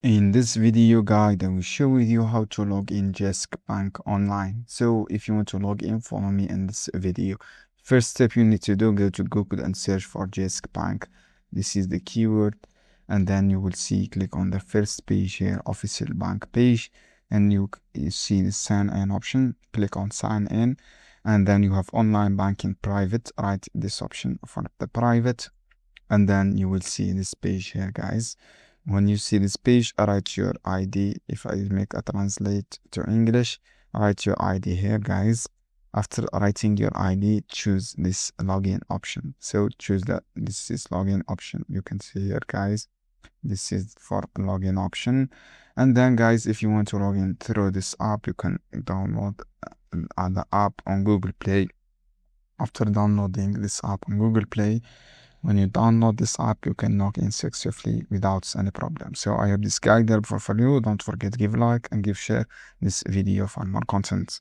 In this video guide, I will show with you how to log in Jyske Bank online. So if you want to log in, follow me in this video. First step you need to do, go to Google and search for Jyske Bank. This is the keyword, and then you will see, click on the first page here, official bank page, and you see the sign in option. Click on sign in, and then you have online banking private. Write this option for the private, and then you will see this page here, guys. When you see this page, write your ID. If I make a translate to English, write your ID here, guys. After writing your ID, choose this login option. So choose that. This is login option. You can see here, guys. This is for login option. And then, guys, if you want to log in through this app, you can download the app on Google Play. After downloading this app on Google Play, when you download this app, you can log in successfully without any problem. So I hope this guide helpful for you. Don't forget, give like and give share this video for more content.